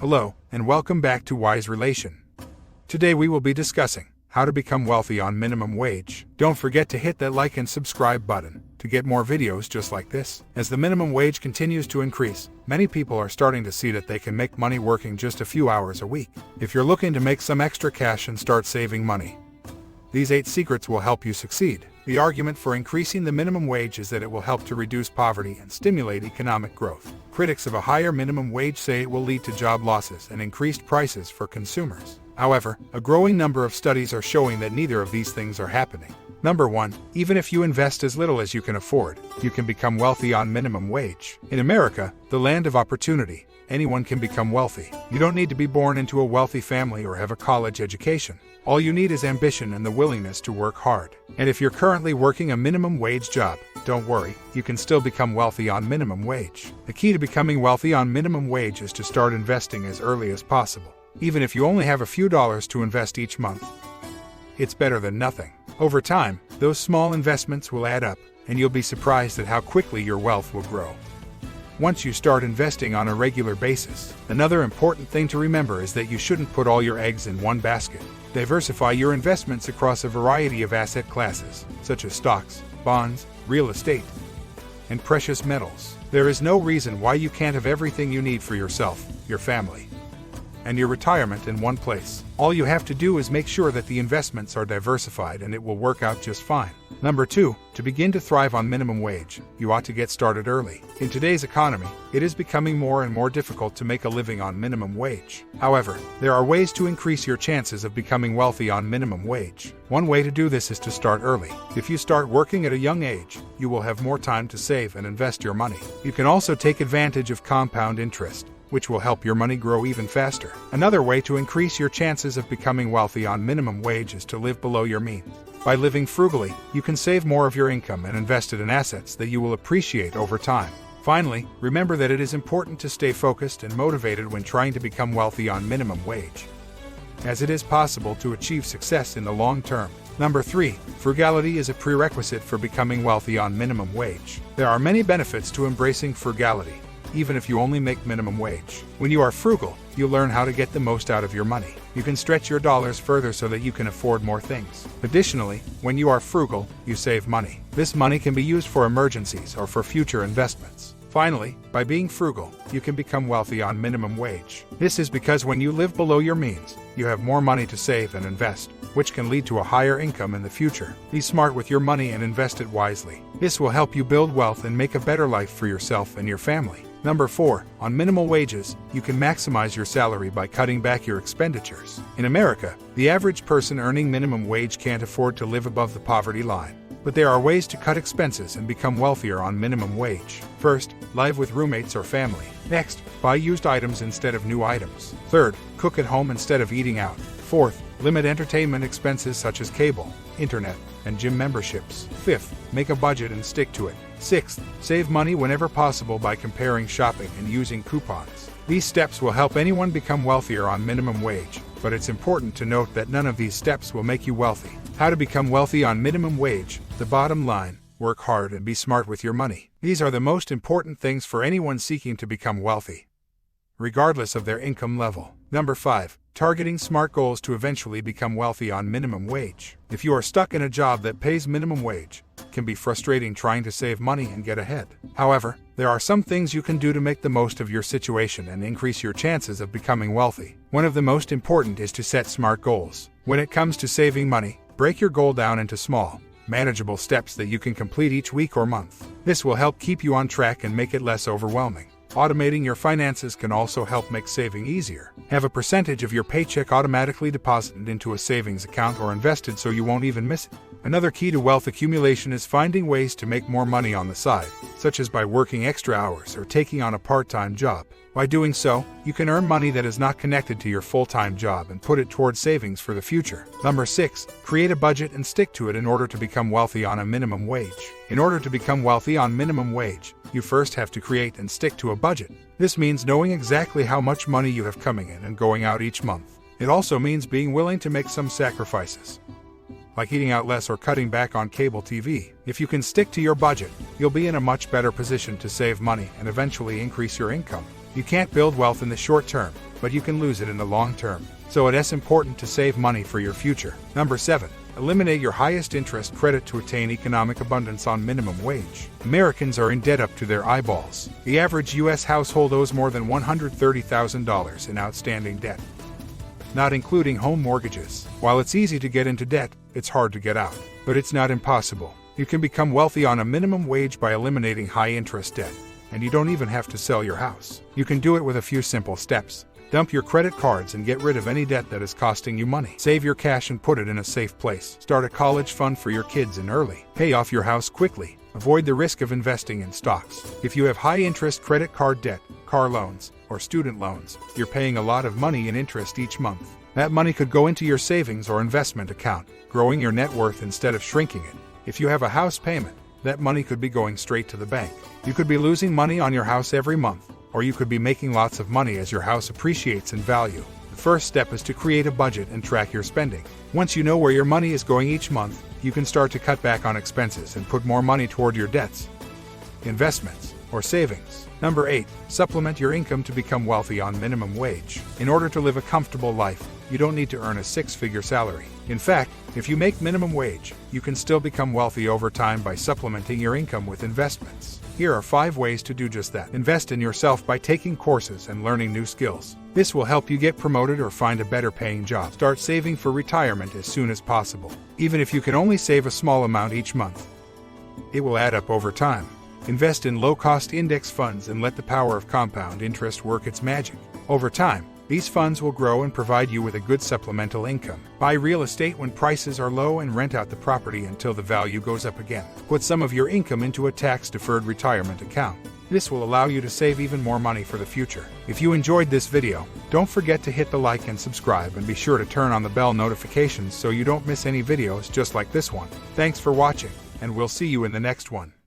Hello, and welcome back to Wise Relation. Today we will be discussing how to become wealthy on minimum wage. Don't forget to hit that like and subscribe button to get more videos just like this. As the minimum wage continues to increase, many people are starting to see that they can make money working just a few hours a week. If you're looking to make some extra cash and start saving money, these 8 secrets will help you succeed. The argument for increasing the minimum wage is that it will help to reduce poverty and stimulate economic growth. Critics of a higher minimum wage say it will lead to job losses and increased prices for consumers. However, a growing number of studies are showing that neither of these things are happening. Number 1. Even if you invest as little as you can afford, you can become wealthy on minimum wage. In America, the land of opportunity, anyone can become wealthy. You don't need to be born into a wealthy family or have a college education. All you need is ambition and the willingness to work hard. And if you're currently working a minimum wage job, don't worry, you can still become wealthy on minimum wage. The key to becoming wealthy on minimum wage is to start investing as early as possible. Even if you only have a few dollars to invest each month, it's better than nothing. Over time, those small investments will add up, and you'll be surprised at how quickly your wealth will grow once you start investing on a regular basis. Another important thing to remember is that you shouldn't put all your eggs in one basket. Diversify your investments across a variety of asset classes, such as stocks, bonds, real estate, and precious metals. There is no reason why you can't have everything you need for yourself, your family, and your retirement in one place. All you have to do is make sure that the investments are diversified and it will work out just fine. Number 2, to begin to thrive on minimum wage, you ought to get started early. In today's economy, it is becoming more and more difficult to make a living on minimum wage. However, there are ways to increase your chances of becoming wealthy on minimum wage. One way to do this is to start early. If you start working at a young age, you will have more time to save and invest your money. You can also take advantage of compound interest, which will help your money grow even faster. Another way to increase your chances of becoming wealthy on minimum wage is to live below your means. By living frugally, you can save more of your income and invest it in assets that you will appreciate over time. Finally, remember that it is important to stay focused and motivated when trying to become wealthy on minimum wage, as it is possible to achieve success in the long term. Number 3, frugality is a prerequisite for becoming wealthy on minimum wage. There are many benefits to embracing frugality, even if you only make minimum wage. When you are frugal, you learn how to get the most out of your money. You can stretch your dollars further so that you can afford more things. Additionally, when you are frugal, you save money. This money can be used for emergencies or for future investments. Finally, by being frugal, you can become wealthy on minimum wage. This is because when you live below your means, you have more money to save and invest, which can lead to a higher income in the future. Be smart with your money and invest it wisely. This will help you build wealth and make a better life for yourself and your family. Number 4, on minimal wages, you can maximize your salary by cutting back your expenditures. In America, the average person earning minimum wage can't afford to live above the poverty line. But there are ways to cut expenses and become wealthier on minimum wage. First, live with roommates or family. Next, buy used items instead of new items. Third, cook at home instead of eating out. Fourth, limit entertainment expenses such as cable, internet, and gym memberships. Fifth, make a budget and stick to it. Sixth, save money whenever possible by comparing shopping and using coupons. These steps will help anyone become wealthier on minimum wage, but it's important to note that none of these steps will make you wealthy. How to become wealthy on minimum wage? The bottom line: work hard and be smart with your money. These are the most important things for anyone seeking to become wealthy, regardless of their income level. Number 5, targeting smart goals to eventually become wealthy on minimum wage. If you are stuck in a job that pays minimum wage, it can be frustrating trying to save money and get ahead. However, there are some things you can do to make the most of your situation and increase your chances of becoming wealthy. One of the most important is to set smart goals. When it comes to saving money, break your goal down into small, manageable steps that you can complete each week or month. This will help keep you on track and make it less overwhelming. Automating your finances can also help make saving easier. Have a percentage of your paycheck automatically deposited into a savings account or invested so you won't even miss it. Another key to wealth accumulation is finding ways to make more money on the side, such as by working extra hours or taking on a part-time job. By doing so, you can earn money that is not connected to your full-time job and put it towards savings for the future. Number 6, create a budget and stick to it in order to become wealthy on a minimum wage. In order to become wealthy on minimum wage, you first have to create and stick to a budget. This means knowing exactly how much money you have coming in and going out each month. It also means being willing to make some sacrifices, like eating out less or cutting back on cable TV. If you can stick to your budget, you'll be in a much better position to save money and eventually increase your income. You can't build wealth in the short term, but you can lose it in the long term. So it is important to save money for your future. Number 7. Eliminate your highest interest credit to attain economic abundance on minimum wage. Americans are in debt up to their eyeballs. The average U.S. household owes more than $130,000 in outstanding debt, not including home mortgages. While it's easy to get into debt, it's hard to get out. But it's not impossible. You can become wealthy on a minimum wage by eliminating high-interest debt, and you don't even have to sell your house. You can do it with a few simple steps. Dump your credit cards and get rid of any debt that is costing you money. Save your cash and put it in a safe place. Start a college fund for your kids and early. Pay off your house quickly. Avoid the risk of investing in stocks. If you have high-interest credit card debt, car loans, or student loans, you're paying a lot of money in interest each month. That money could go into your savings or investment account, growing your net worth instead of shrinking it. If you have a house payment, that money could be going straight to the bank. You could be losing money on your house every month, or you could be making lots of money as your house appreciates in value. The first step is to create a budget and track your spending. Once you know where your money is going each month, you can start to cut back on expenses and put more money toward your debts, investments, or savings. Number 8. Supplement your income to become wealthy on minimum wage. In order to live a comfortable life, you don't need to earn a six-figure salary. In fact, if you make minimum wage, you can still become wealthy over time by supplementing your income with investments. Here are 5 ways to do just that. Invest in yourself by taking courses and learning new skills. This will help you get promoted or find a better paying job. Start saving for retirement as soon as possible. Even if you can only save a small amount each month, it will add up over time. Invest in low-cost index funds and let the power of compound interest work its magic. Over time, these funds will grow and provide you with a good supplemental income. Buy real estate when prices are low and rent out the property until the value goes up again. Put some of your income into a tax-deferred retirement account. This will allow you to save even more money for the future. If you enjoyed this video, don't forget to hit the like and subscribe, and be sure to turn on the bell notifications so you don't miss any videos just like this one. Thanks for watching, and we'll see you in the next one.